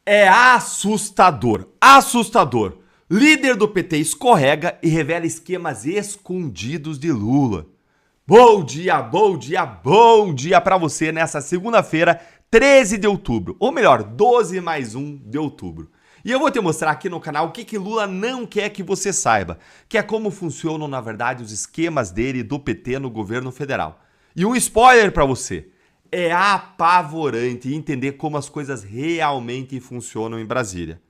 É assustador, assustador. Líder do PT escorrega e revela esquemas escondidos de Lula. Bom dia, bom dia, bom dia pra você nessa segunda-feira, 13 de outubro. Ou melhor, 12 mais 1 de outubro. E eu vou te mostrar aqui no canal o que Lula não quer que você saiba, que é como funcionam, na verdade, os esquemas dele e do PT no governo federal. E um spoiler pra você. É apavorante entender como as coisas realmente funcionam em Brasília.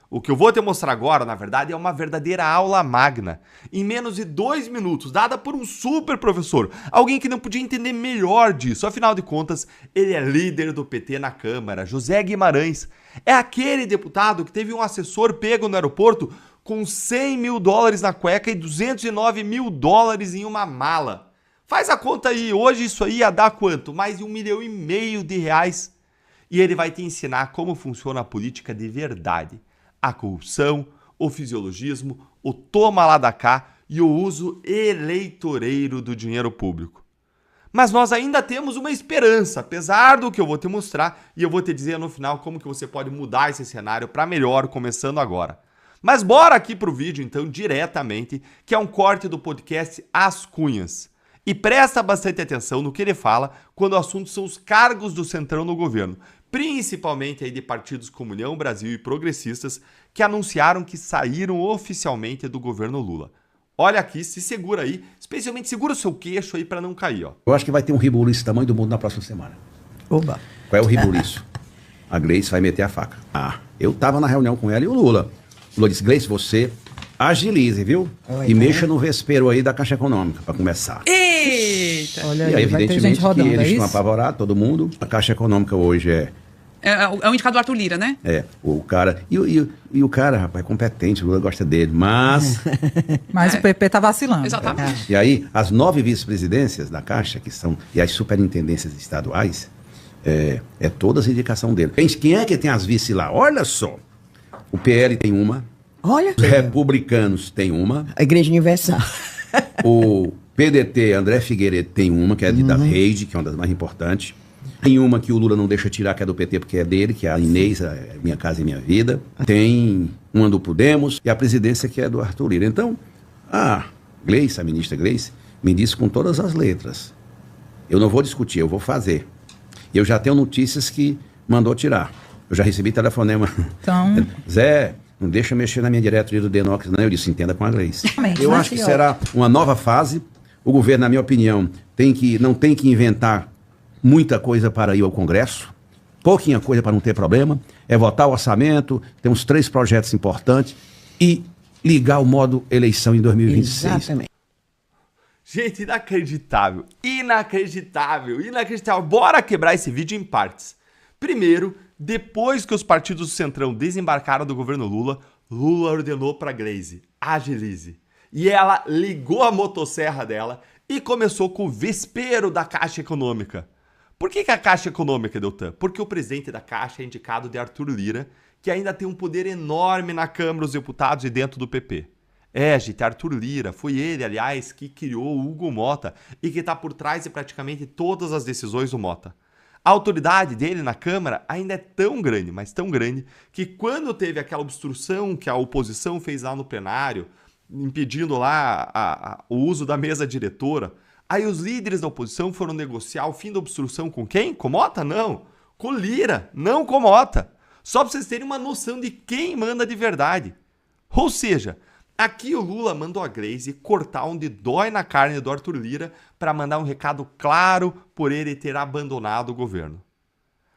O que eu vou te mostrar agora, na verdade, é uma verdadeira aula magna, em menos de 2 minutos, dada por um super professor, alguém que não podia entender melhor disso. Afinal de contas, ele é líder do PT na Câmara, José Guimarães. É aquele deputado que teve um assessor pego no aeroporto com 100 mil dólares na cueca e 209 mil dólares em uma mala. Faz a conta aí, hoje isso aí ia dar quanto? Mais de 1,5 milhão de reais. E ele vai te ensinar como funciona a política de verdade. A corrupção, o fisiologismo, o toma lá da cá e o uso eleitoreiro do dinheiro público. Mas nós ainda temos uma esperança, apesar do que eu vou te mostrar, e eu vou te dizer no final como que você pode mudar esse cenário para melhor, começando agora. Mas bora aqui pro vídeo então, diretamente, que é um corte do podcast As Cunhas. E presta bastante atenção no que ele fala quando o assunto são os cargos do Centrão no governo, principalmente aí de partidos como União Brasil e Progressistas, que anunciaram que saíram oficialmente do governo Lula. Olha aqui, se segura aí, especialmente segura o seu queixo aí para não cair, ó. Eu acho que vai ter um rebuliço tamanho do mundo na próxima semana. Oba. Qual é o rebuliço? A Gleice vai meter a faca. Eu tava na reunião com ela e o Lula. O Lula disse, Gleice, você agilize, viu? E mexa no vespeiro aí da Caixa Econômica, para começar. Eita! Olha E aí, aí, vai ter evidentemente, gente rodando, que eles é estão isso? apavorados, todo mundo. A Caixa Econômica hoje É o indicado do Arthur Lira, né? o cara... E o cara, rapaz, é competente, o Lula gosta dele, mas... Mas o PP tá vacilando. Exatamente. E aí, as 9 vice-presidências da Caixa, que são... E as superintendências estaduais, é todas indicação dele. Quem é que tem as vice lá? Olha só. O PL tem uma. Olha. Os republicanos tem uma. A Igreja Universal. O PDT, André Figueiredo, tem uma, que é da Rede, que é uma das mais importantes. Tem uma que o Lula não deixa tirar, que é do PT, porque é dele, que é a Inês, a Minha Casa e Minha Vida. Tem uma do Podemos e a presidência, que é do Arthur Lira. Então, a Gleice, a ministra Gleice, me disse com todas as letras. Eu não vou discutir, eu vou fazer. E eu já tenho notícias que mandou tirar. Eu já recebi telefonema. Então... Zé, não deixa mexer na minha diretoria do Denox, não. Eu disse, entenda com a Gleice. Realmente, Eu né, acho que senhor? será uma nova fase. O governo, na minha opinião, não tem que inventar muita coisa para ir ao Congresso. Pouquinha coisa para não ter problema. É votar o orçamento, tem uns 3 projetos importantes e ligar o modo eleição em 2026. Exatamente. Gente, inacreditável, inacreditável, inacreditável. Bora quebrar esse vídeo em partes. Primeiro, depois que os partidos do Centrão desembarcaram do governo Lula, Lula ordenou para Gleice, agilize. E ela ligou a motosserra dela e começou com o vespeiro da Caixa Econômica. Por que a Caixa Econômica, Deltan? Porque o presidente da Caixa é indicado de Arthur Lira, que ainda tem um poder enorme na Câmara dos Deputados e dentro do PP. Gente, Arthur Lira, foi ele, aliás, que criou o Hugo Mota e que está por trás de praticamente todas as decisões do Mota. A autoridade dele na Câmara ainda é tão grande, mas tão grande, que quando teve aquela obstrução que a oposição fez lá no plenário, impedindo lá o uso da mesa diretora, aí os líderes da oposição foram negociar o fim da obstrução com quem? Com Mota? Não. Com Lira, não com Mota. Só para vocês terem uma noção de quem manda de verdade. Ou seja, aqui o Lula mandou a Gleice cortar onde dói na carne do Arthur Lira para mandar um recado claro por ele ter abandonado o governo.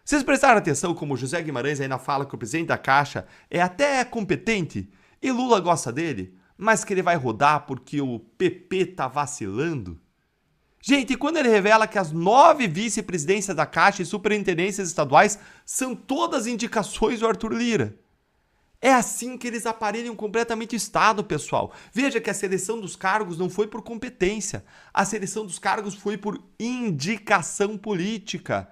Vocês prestaram atenção como o José Guimarães ainda fala que o presidente da Caixa é até competente e Lula gosta dele, mas que ele vai rodar porque o PP tá vacilando? Gente, e quando ele revela que as 9 vice-presidências da Caixa e superintendências estaduais são todas indicações do Arthur Lira? É assim que eles aparelham completamente o Estado, pessoal. Veja que a seleção dos cargos não foi por competência. A seleção dos cargos foi por indicação política.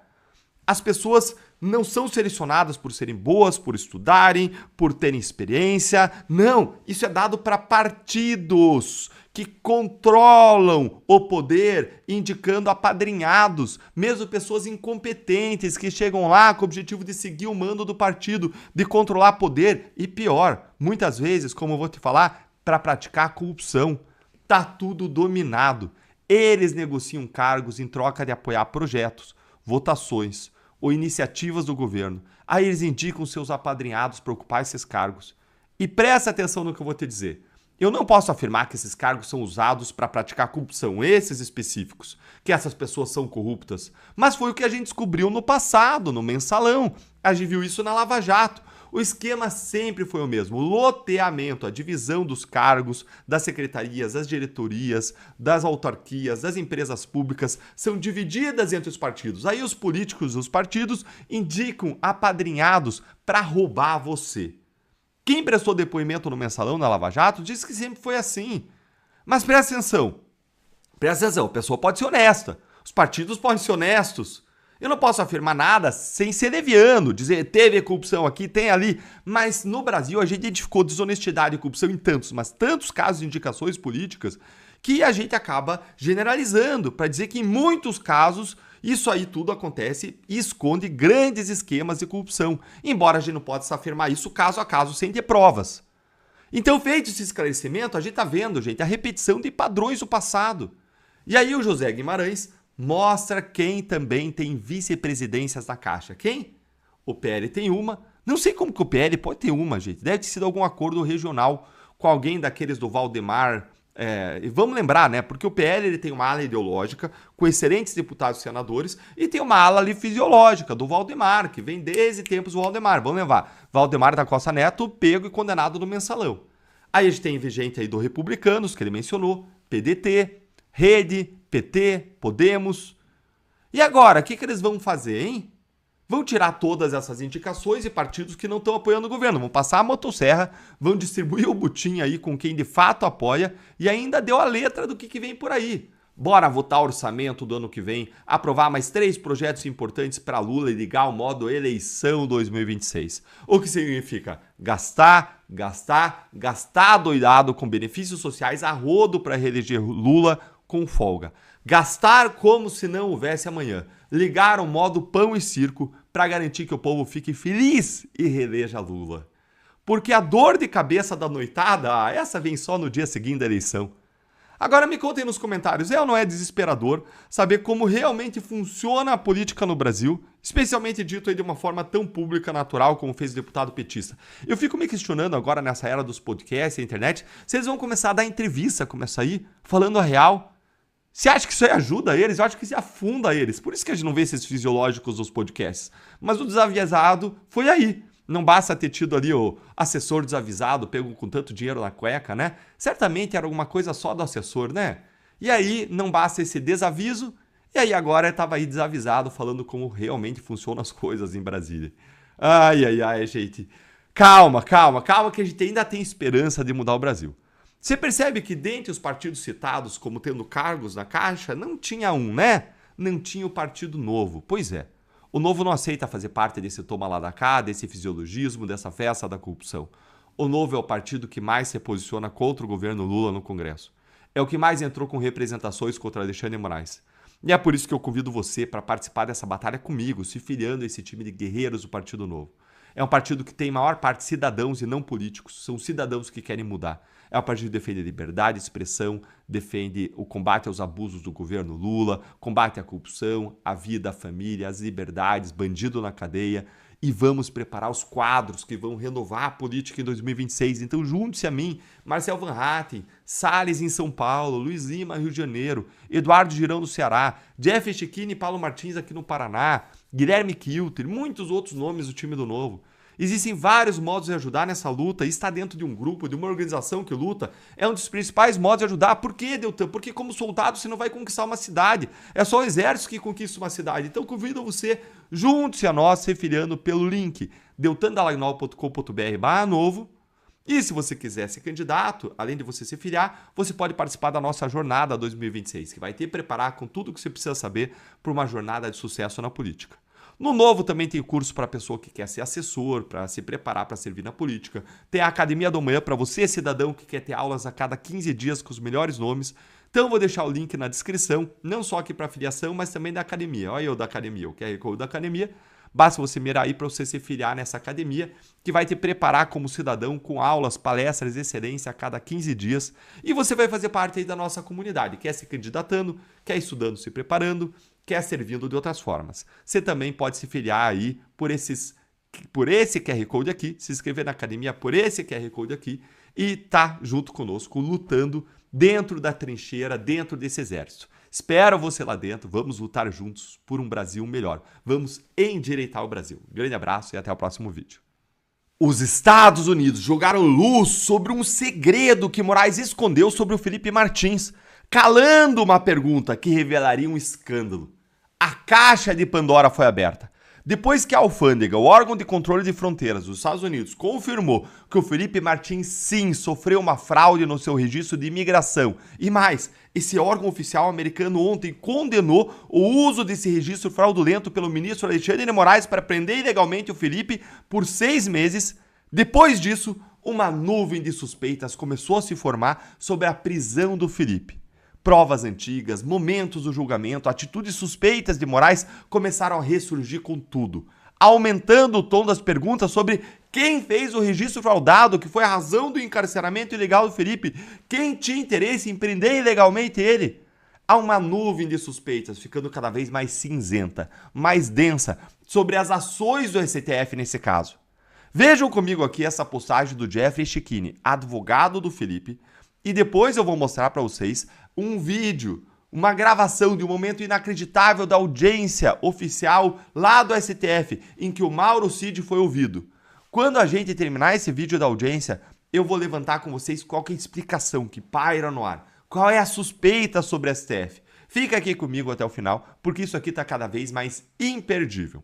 As pessoas não são selecionadas por serem boas, por estudarem, por terem experiência. Não, isso é dado para partidos que controlam o poder, indicando apadrinhados, mesmo pessoas incompetentes que chegam lá com o objetivo de seguir o mando do partido, de controlar poder e pior, muitas vezes, como eu vou te falar, para praticar corrupção. Tá tudo dominado. Eles negociam cargos em troca de apoiar projetos, votações ou iniciativas do governo. Aí eles indicam seus apadrinhados para ocupar esses cargos. E presta atenção no que eu vou te dizer. Eu não posso afirmar que esses cargos são usados para praticar corrupção, esses específicos, que essas pessoas são corruptas. Mas foi o que a gente descobriu no passado, no Mensalão. A gente viu isso na Lava Jato. O esquema sempre foi o mesmo, o loteamento, a divisão dos cargos, das secretarias, das diretorias, das autarquias, das empresas públicas, são divididas entre os partidos. Aí os políticos dos partidos indicam apadrinhados para roubar você. Quem prestou depoimento no Mensalão, na Lava Jato, disse que sempre foi assim. Mas presta atenção, a pessoa pode ser honesta, os partidos podem ser honestos. Eu não posso afirmar nada sem ser leviano, dizer teve corrupção aqui, tem ali, mas no Brasil a gente identificou desonestidade e corrupção em tantos casos de indicações políticas, que a gente acaba generalizando para dizer que em muitos casos isso aí tudo acontece e esconde grandes esquemas de corrupção, embora a gente não possa afirmar isso caso a caso sem ter provas. Então, feito esse esclarecimento, a gente está vendo, gente, a repetição de padrões do passado. E aí o José Guimarães mostra quem também tem vice-presidências na Caixa. Quem? O PL tem uma. Não sei como que o PL pode ter uma, gente. Deve ter sido algum acordo regional com alguém daqueles do Valdemar. E vamos lembrar, né? Porque o PL ele tem uma ala ideológica com excelentes deputados e senadores e tem uma ala ali fisiológica do Valdemar, que vem desde tempos do Valdemar. Vamos levar. Valdemar da Costa Neto, pego e condenado no Mensalão. Aí a gente tem vigente aí do Republicanos, que ele mencionou, PDT, Rede, PT, Podemos. E agora, o que eles vão fazer, hein? Vão tirar todas essas indicações e partidos que não estão apoiando o governo. Vão passar a motosserra, vão distribuir o butim aí com quem de fato apoia e ainda deu a letra do que vem por aí. Bora votar o orçamento do ano que vem, aprovar mais 3 projetos importantes para Lula e ligar o modo eleição 2026. O que significa gastar doidado com benefícios sociais a rodo para reeleger Lula com folga. Gastar como se não houvesse amanhã. Ligar o modo pão e circo para garantir que o povo fique feliz e reeleja Lula. Porque a dor de cabeça da noitada, essa vem só no dia seguinte da eleição. Agora me contem nos comentários, é ou não é desesperador saber como realmente funciona a política no Brasil, especialmente dito aí de uma forma tão pública, natural, como fez o deputado petista. Eu fico me questionando agora nessa era dos podcasts e internet, se eles vão começar a dar entrevista, começar aí, falando a real. Você acha que isso aí ajuda eles? Eu acho que isso afunda eles. Por isso que a gente não vê esses fisiológicos dos podcasts. Mas o desavisado foi aí. Não basta ter tido ali o assessor desavisado, pego com tanto dinheiro na cueca, né? Certamente era alguma coisa só do assessor, né? E aí não basta esse desaviso, e aí agora estava aí desavisado falando como realmente funcionam as coisas em Brasília. Ai, gente. Calma, que a gente ainda tem esperança de mudar o Brasil. Você percebe que dentre os partidos citados como tendo cargos na Caixa, não tinha um, né? Não tinha o Partido Novo. Pois é. O Novo não aceita fazer parte desse toma lá da cá, desse fisiologismo, dessa festa da corrupção. O Novo é o partido que mais se posiciona contra o governo Lula no Congresso. É o que mais entrou com representações contra Alexandre de Moraes. E é por isso que eu convido você para participar dessa batalha comigo, se filiando a esse time de guerreiros do Partido Novo. É um partido que tem maior parte cidadãos e não políticos. São cidadãos que querem mudar. É um partido que defende liberdade de expressão, defende o combate aos abusos do governo Lula, combate à corrupção, a vida, a família, as liberdades, bandido na cadeia. E vamos preparar os quadros que vão renovar a política em 2026. Então junte-se a mim, Marcel Van Hatten, Salles em São Paulo, Luiz Lima, Rio de Janeiro, Eduardo Girão do Ceará, Jeff Echechini e Paulo Martins aqui no Paraná, Guilherme Kilter, muitos outros nomes do time do Novo. Existem vários modos de ajudar nessa luta e estar dentro de um grupo, de uma organização que luta, é um dos principais modos de ajudar. Por quê, Deltan? Porque como soldado você não vai conquistar uma cidade. É só o exército que conquista uma cidade. Então convido você, junte-se a nós, se filiando pelo link deltandalagnol.com.br/novo. E se você quiser ser candidato, além de você se filiar, você pode participar da nossa jornada 2026, que vai te preparar com tudo o que você precisa saber para uma jornada de sucesso na política. No Novo também tem curso para pessoa que quer ser assessor, para se preparar para servir na política. Tem a Academia do Amanhã para você, cidadão, que quer ter aulas a cada 15 dias com os melhores nomes. Então vou deixar o link na descrição, não só aqui para afiliação, mas também da academia. Olha eu da academia, o QR Code da academia. Basta você mirar aí para você se filiar nessa academia, que vai te preparar como cidadão com aulas, palestras, excelência a cada 15 dias. E você vai fazer parte aí da nossa comunidade. Quer se candidatando, quer estudando, se preparando, quer servindo de outras formas. Você também pode se filiar aí por esse QR Code aqui, se inscrever na academia por esse QR Code aqui e tá junto conosco, lutando dentro da trincheira, dentro desse exército. Espero você lá dentro, vamos lutar juntos por um Brasil melhor. Vamos endireitar o Brasil. Grande abraço e até o próximo vídeo. Os Estados Unidos jogaram luz sobre um segredo que Moraes escondeu sobre o Felipe Martins, calando uma pergunta que revelaria um escândalo. A caixa de Pandora foi aberta. Depois que a alfândega, o órgão de controle de fronteiras dos Estados Unidos, confirmou que o Felipe Martins sim sofreu uma fraude no seu registro de imigração, e mais, esse órgão oficial americano ontem condenou o uso desse registro fraudulento pelo ministro Alexandre de Moraes para prender ilegalmente o Felipe por 6 meses. Depois disso, uma nuvem de suspeitas começou a se formar sobre a prisão do Felipe. Provas antigas, momentos do julgamento, atitudes suspeitas de Moraes começaram a ressurgir com tudo, aumentando o tom das perguntas sobre quem fez o registro fraudado, que foi a razão do encarceramento ilegal do Felipe, quem tinha interesse em prender ilegalmente ele. Há uma nuvem de suspeitas ficando cada vez mais cinzenta, mais densa, sobre as ações do STF nesse caso. Vejam comigo aqui essa postagem do Jeffrey Checchini, advogado do Felipe, e depois eu vou mostrar para vocês um vídeo, uma gravação de um momento inacreditável da audiência oficial lá do STF, em que o Mauro Cid foi ouvido. Quando a gente terminar esse vídeo da audiência, eu vou levantar com vocês qual que é a explicação que paira no ar, qual é a suspeita sobre o STF. Fica aqui comigo até o final, porque isso aqui está cada vez mais imperdível.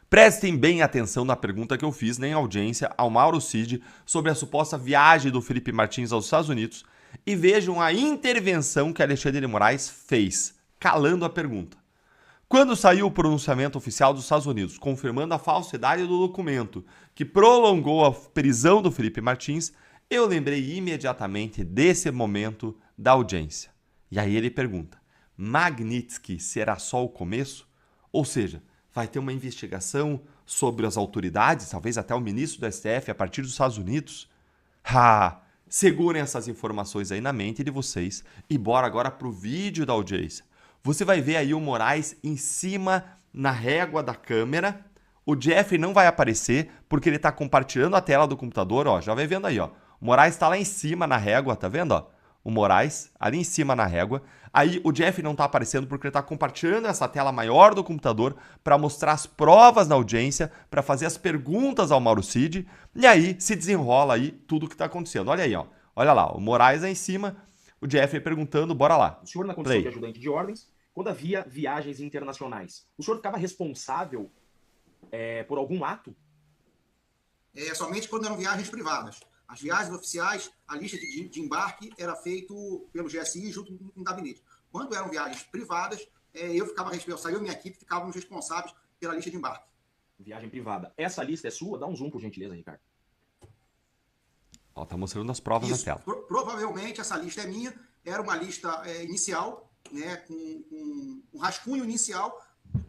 Prestem bem atenção na pergunta que eu fiz em audiência ao Mauro Cid sobre a suposta viagem do Felipe Martins aos Estados Unidos e vejam a intervenção que Alexandre de Moraes fez, calando a pergunta. Quando saiu o pronunciamento oficial dos Estados Unidos confirmando a falsidade do documento que prolongou a prisão do Felipe Martins, eu lembrei imediatamente desse momento da audiência. E aí ele pergunta, Magnitsky será só o começo? Ou seja, vai ter uma investigação sobre as autoridades, talvez até o ministro do STF, a partir dos Estados Unidos? Segurem essas informações aí na mente de vocês e bora agora pro vídeo da audiência. Você vai ver aí o Moraes em cima na régua da câmera. O Jeffrey não vai aparecer porque ele está compartilhando a tela do computador, ó. Já vai vendo aí, ó. O Moraes está lá em cima na régua, tá vendo, ó? O Moraes ali em cima na régua. Aí o Jeff não está aparecendo porque ele está compartilhando essa tela maior do computador para mostrar as provas na audiência, para fazer as perguntas ao Mauro Cid, e aí se desenrola aí tudo o que está acontecendo. Olha aí, ó. Olha lá, o Moraes aí em cima, o Jeff perguntando, bora lá. O senhor na condição de ajudante de ordens, quando havia viagens internacionais, o senhor ficava responsável por algum ato? Somente quando eram viagens privadas. As viagens oficiais, a lista de embarque era feito pelo GSI junto com o gabinete. Quando eram viagens privadas, eu ficava responsável, eu e minha equipe ficávamos responsáveis pela lista de embarque. Viagem privada. Essa lista é sua? Dá um zoom, por gentileza, Ricardo. Ó, tá mostrando as provas na tela. Provavelmente essa lista é minha. Era uma lista inicial, né, com um rascunho inicial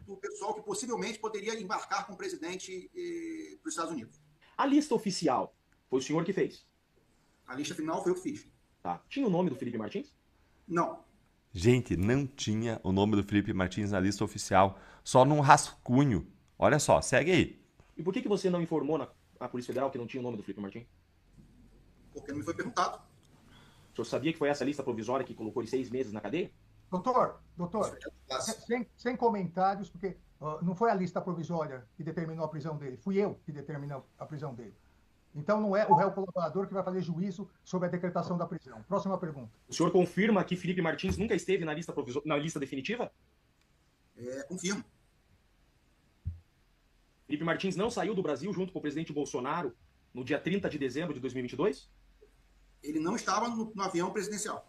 do pessoal que possivelmente poderia embarcar com o presidente para os Estados Unidos. A lista oficial foi o senhor que fez? A lista final foi eu que fiz. Tá. Tinha o nome do Felipe Martins? Não. Gente, não tinha o nome do Felipe Martins na lista oficial, só num rascunho. Olha só, segue aí. E por que você não informou na Polícia Federal que não tinha o nome do Felipe Martins? Porque não me foi perguntado. O senhor sabia que foi essa lista provisória que colocou ele 6 meses na cadeia? Doutor, sem comentários, porque não foi a lista provisória que determinou a prisão dele, fui eu que determinei a prisão dele. Então não é o réu colaborador que vai fazer juízo sobre a decretação da prisão. Próxima pergunta. O senhor confirma que Felipe Martins nunca esteve na lista definitiva? Confirmo. Felipe Martins não saiu do Brasil junto com o presidente Bolsonaro no dia 30 de dezembro de 2022? Ele não estava no avião presidencial.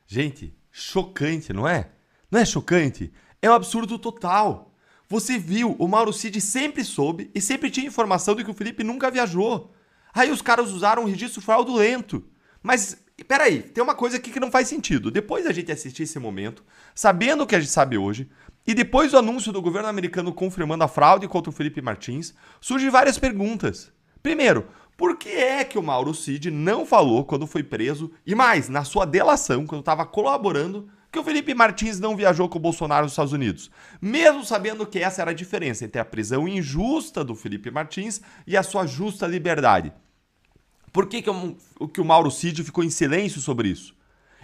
Gente, chocante, não é? Não é chocante? É um absurdo total. Você viu, o Mauro Cid sempre soube e sempre tinha informação de que o Felipe nunca viajou. Aí os caras usaram um registro fraudulento. Mas, peraí, tem uma coisa aqui que não faz sentido. Depois da gente assistir esse momento, sabendo o que a gente sabe hoje, e depois do anúncio do governo americano confirmando a fraude contra o Felipe Martins, surgem várias perguntas. Primeiro, por que é que o Mauro Cid não falou quando foi preso, e mais, na sua delação, quando estava colaborando, que o Felipe Martins não viajou com o Bolsonaro nos Estados Unidos? Mesmo sabendo que essa era a diferença entre a prisão injusta do Felipe Martins e a sua justa liberdade. Por que o Mauro Cid ficou em silêncio sobre isso?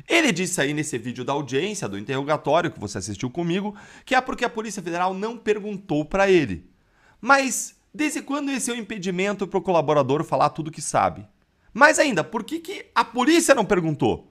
Ele disse aí nesse vídeo da audiência, do interrogatório que você assistiu comigo, que é porque a Polícia Federal não perguntou para ele. Mas desde quando esse é um impedimento para o colaborador falar tudo o que sabe? Mais ainda, por que a polícia não perguntou?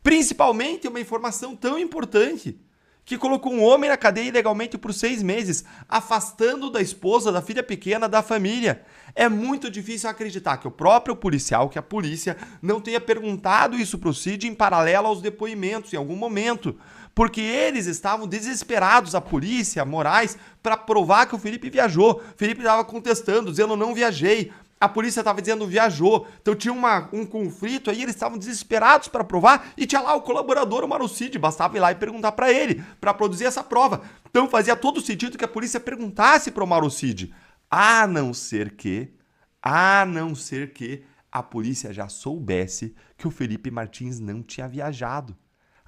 Principalmente uma informação tão importante, que colocou um homem na cadeia ilegalmente por 6 meses, afastando da esposa, da filha pequena, da família. É muito difícil acreditar que o próprio policial, que a polícia, não tenha perguntado isso para o Cid em paralelo aos depoimentos, em algum momento. Porque eles estavam desesperados, a polícia, Moraes, para provar que o Felipe viajou. O Felipe estava contestando, dizendo não viajei. A polícia estava dizendo viajou. Então tinha um conflito aí, eles estavam desesperados para provar e tinha lá o colaborador, o Mauro Cid, bastava ir lá e perguntar para ele, para produzir essa prova. Então fazia todo sentido que a polícia perguntasse para o Mauro Cid, a não ser que a polícia já soubesse que o Felipe Martins não tinha viajado.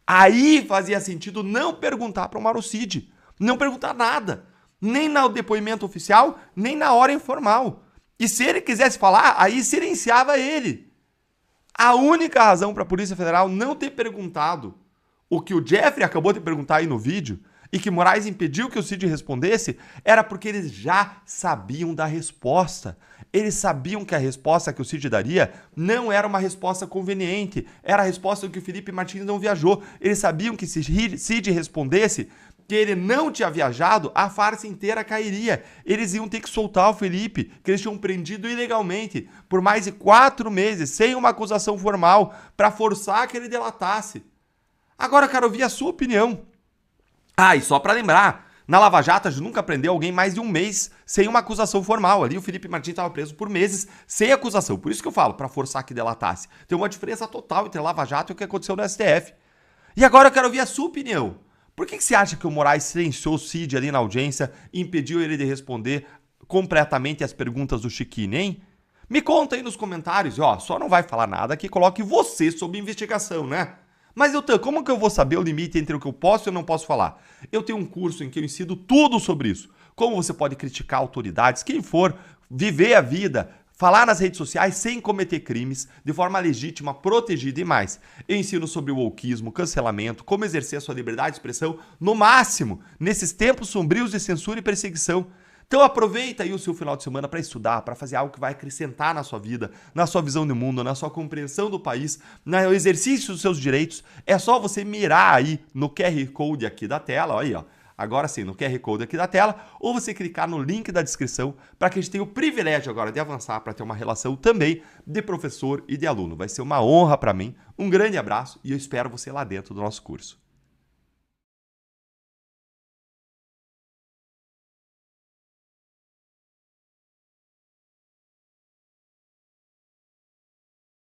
Aí fazia sentido não perguntar para o Mauro Cid, não perguntar nada, nem no depoimento oficial, nem na hora informal. E se ele quisesse falar, aí silenciava ele. A única razão para a Polícia Federal não ter perguntado o que o Jeffrey acabou de perguntar aí no vídeo e que Moraes impediu que o Cid respondesse era porque eles já sabiam da resposta. Eles sabiam que a resposta que o Cid daria não era uma resposta conveniente, era a resposta que o Felipe Martins não viajou. Eles sabiam que se Cid respondesse que ele não tinha viajado, a farsa inteira cairia. Eles iam ter que soltar o Felipe, que eles tinham prendido ilegalmente por mais de 4 meses, sem uma acusação formal, para forçar que ele delatasse. Agora, quero ouvir a sua opinião. Ah, e só para lembrar, na Lava Jato a gente nunca prendeu alguém mais de 1 mês sem uma acusação formal. Ali o Felipe Martins estava preso por meses sem acusação. Por isso que eu falo, para forçar que delatasse. Tem uma diferença total entre a Lava Jato e o que aconteceu no STF. E agora eu quero ouvir a sua opinião. Por que você acha que o Moraes silenciou o Cid ali na audiência e impediu ele de responder completamente as perguntas do Chiquinho, hein? Me conta aí nos comentários, ó, só não vai falar nada que coloque você sob investigação, né? Mas, Deltan, como que eu vou saber o limite entre o que eu posso e eu não posso falar? Eu tenho um curso em que eu ensino tudo sobre isso. Como você pode criticar autoridades, quem for, viver a vida, falar nas redes sociais sem cometer crimes, de forma legítima, protegida e mais. Eu ensino sobre o wokeismo, cancelamento, como exercer a sua liberdade de expressão no máximo, nesses tempos sombrios de censura e perseguição. Então aproveita aí o seu final de semana para estudar, para fazer algo que vai acrescentar na sua vida, na sua visão do mundo, na sua compreensão do país, no exercício dos seus direitos. É só você mirar aí no QR Code aqui da tela, olha aí, ó. Agora sim, no QR Code aqui da tela, ou você clicar no link da descrição para que a gente tenha o privilégio agora de avançar para ter uma relação também de professor e de aluno. Vai ser uma honra para mim, um grande abraço e eu espero você lá dentro do nosso curso.